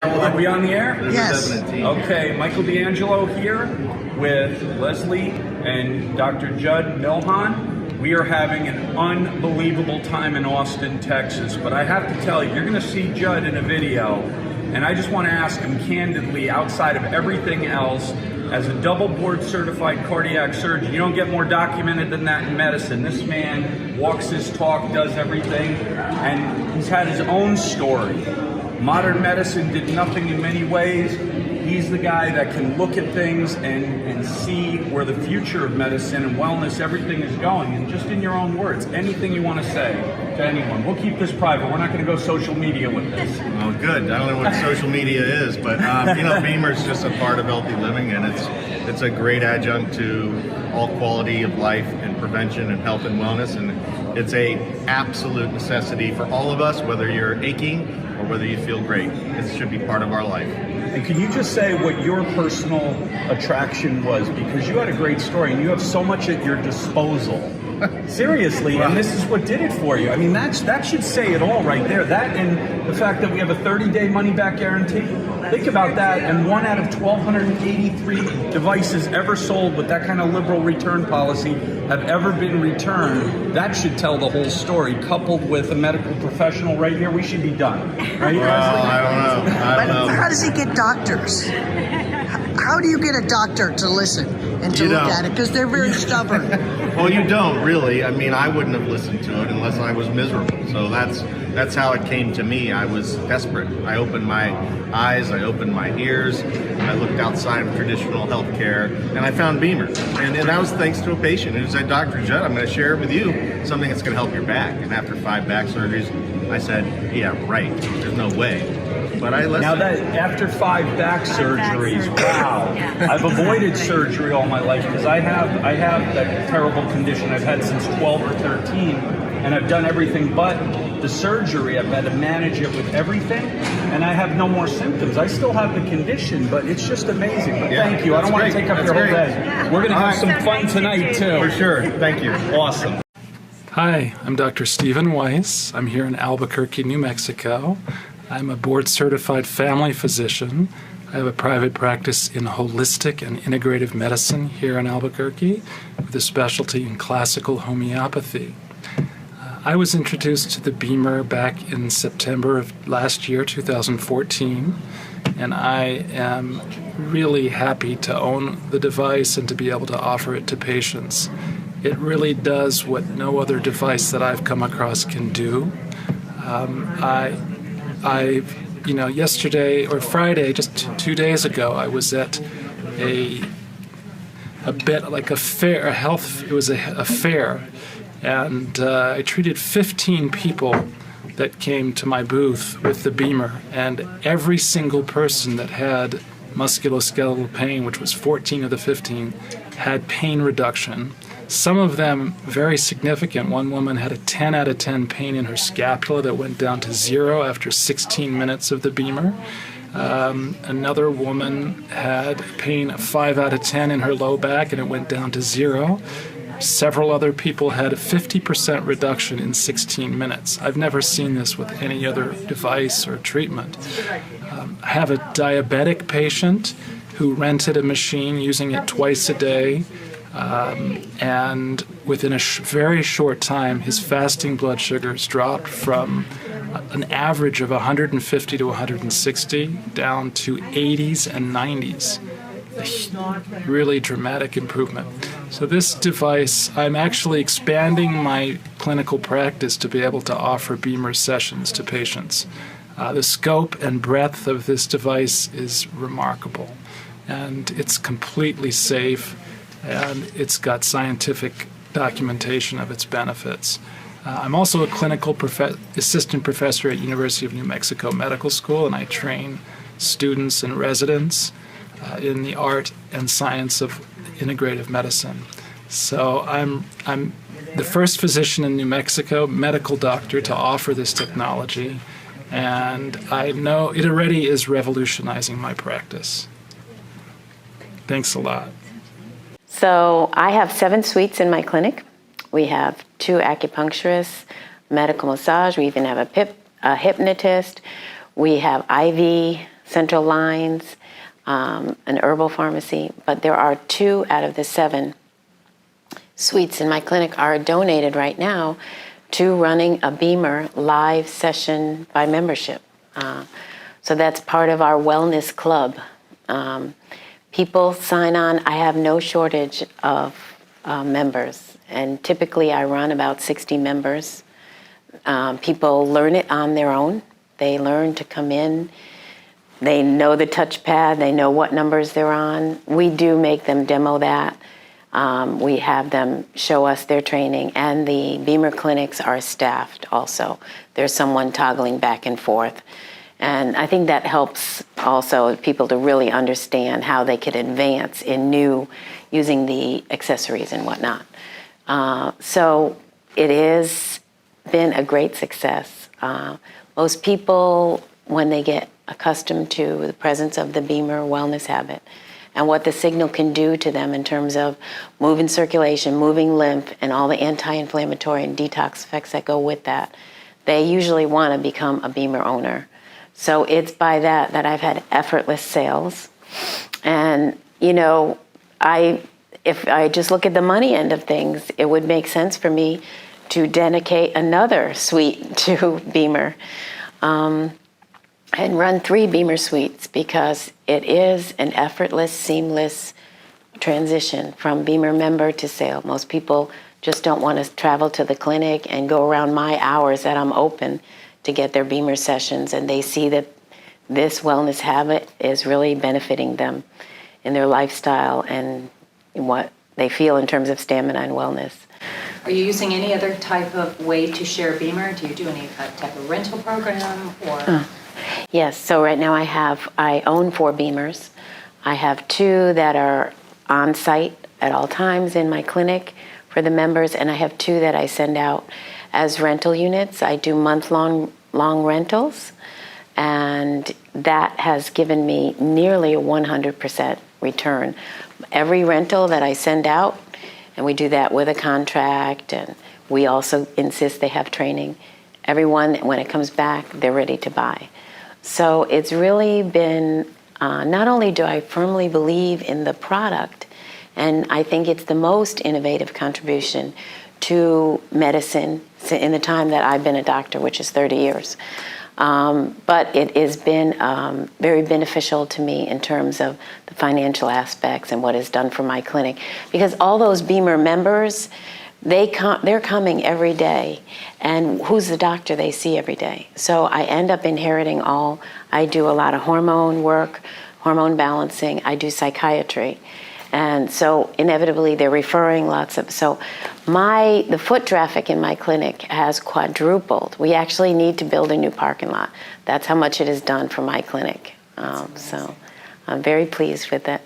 Are we on the air? Yes. Okay, Michael D'Angelo here with Leslie and Dr. Judd Milhan. We are having an unbelievable time in Austin, Texas. But I have to tell you, you're going to see Judd in a video, and I just want to ask him candidly, outside of everything else, as a double board certified cardiac surgeon, you don't get more documented than that in medicine. This man walks his talk, does everything, and he's had his own story. Modern medicine did nothing in many ways. He's the guy that can look at things and see where the future of medicine and wellness, everything is going. And just in your own words, anything you want to say to anyone. We'll keep this private. We're not going to go social media with this. Well, good. I don't know what social media is, but Beamer's just a part of healthy living, and it's a great adjunct to all quality of life and prevention and health and wellness, and it's a absolute necessity for all of us, whether you're aching or whether you feel great. It should be part of our life. And can you just say what your personal attraction was? Because you had a great story and you have so much at your disposal. Seriously, and this is what did it for you. I mean, that should say it all right there. That and the fact that we have a 30-day money-back guarantee. Think about that, and 1 out of 1,283 devices ever sold with that kind of liberal return policy have ever been returned. That should tell the whole story, coupled with a medical professional right here. We should be done, right? Well, I don't know. But how does he get doctors? How do you get a doctor to listen and to look at it? Because they're very stubborn. Well, you don't really. I mean, I wouldn't have listened to it unless I was miserable. So that's how it came to me. I was desperate. I opened my eyes, I opened my ears, I looked outside of traditional healthcare, and I found Beamer. And that was thanks to a patient who said, Dr. Judd, I'm going to share with you something that's going to help your back. And after 5 back surgeries, I said, yeah, right. There's no way. But I listened. Now that after 5 back surgeries, wow, I've avoided surgery all my life because I have that terrible condition I've had since 12 or 13, and I've done everything but the surgery. I've had to manage it with everything, and I have no more symptoms. I still have the condition, but it's just amazing. But thank you. I don't want to take up your whole day. We're going to have some fun tonight too. For sure. Thank you. Awesome. Hi, I'm Dr. Stephen Weiss. I'm here in Albuquerque, New Mexico. I'm a board-certified family physician. I have a private practice in holistic and integrative medicine here in Albuquerque with a specialty in classical homeopathy. I was introduced to the Beamer back in September of last year, 2014, and I am really happy to own the device and to be able to offer it to patients. It really does what no other device that I've come across can do. Yesterday or Friday, just 2 days ago, I was at a bit like a fair, it was a fair, and I treated 15 people that came to my booth with the Beamer, and every single person that had musculoskeletal pain, which was 14 of the 15, had pain reduction. Some of them very significant. One woman had a 10 out of 10 pain in her scapula that went down to 0 after 16 minutes of the Beamer. Another woman had pain of 5 out of 10 in her low back and it went down to 0. Several other people had a 50% reduction in 16 minutes. I've never seen this with any other device or treatment. I have a diabetic patient who rented a machine using it twice a day. And within a very short time, his fasting blood sugars dropped from an average of 150 to 160 down to 80s and 90s. A really dramatic improvement. So this device, I'm actually expanding my clinical practice to be able to offer Beamer sessions to patients. The scope and breadth of this device is remarkable, and it's completely safe. And it's got scientific documentation of its benefits. I'm also a clinical assistant professor at University of New Mexico Medical School, and I train students and residents in the art and science of integrative medicine. So I'm the first physician in New Mexico, medical doctor, to offer this technology, and I know it already is revolutionizing my practice. Thanks a lot. So I have 7 suites in my clinic. We have 2 acupuncturists, medical massage. We even have a hypnotist. We have IV central lines, an herbal pharmacy, but there are 2 out of the 7 suites in my clinic are donated right now to running a Beamer live session by membership. So that's part of our wellness club. People sign on. I have no shortage of members, and typically I run about 60 members. People learn it on their own. They learn to come in. They know the touchpad. They know what numbers they're on. We do make them demo that. We have them show us their training, and the Beamer clinics are staffed also. There's someone toggling back and forth. And I think that helps also people to really understand how they could advance in using the accessories and whatnot. So it has been a great success. Most people, when they get accustomed to the presence of the Beamer wellness habit and what the signal can do to them in terms of moving circulation, moving lymph, and all the anti-inflammatory and detox effects that go with that, they usually want to become a Beamer owner. So it's by that I've had effortless sales. And, if I just look at the money end of things, it would make sense for me to dedicate another suite to Beamer and run 3 Beamer suites, because it is an effortless, seamless transition from Beamer member to sale. Most people just don't want to travel to the clinic and go around my hours that I'm open to get their Beamer sessions, and they see that this wellness habit is really benefiting them in their lifestyle and in what they feel in terms of stamina and wellness. Are you using any other type of way to share Beamer? Do you do any type of rental program or? Yes, so right now I own 4 Beamers. I have 2 that are on site at all times in my clinic for the members, and I have 2 that I send out as rental units. I do month-long rentals, and that has given me nearly a 100% return. Every rental that I send out, and we do that with a contract, and we also insist they have training. Everyone, when it comes back, they're ready to buy. So it's really been, not only do I firmly believe in the product, and I think it's the most innovative contribution to medicine in the time that I've been a doctor, which is 30 years. But it has been very beneficial to me in terms of the financial aspects and what it's done for my clinic. Because all those Beamer members, they're coming every day. And who's the doctor they see every day? So I end up inheriting all. I do a lot of hormone work, hormone balancing. I do psychiatry. And so inevitably they're referring lots of, so the foot traffic in my clinic has quadrupled. We actually need to build a new parking lot. That's how much it has done for my clinic. So I'm very pleased with it.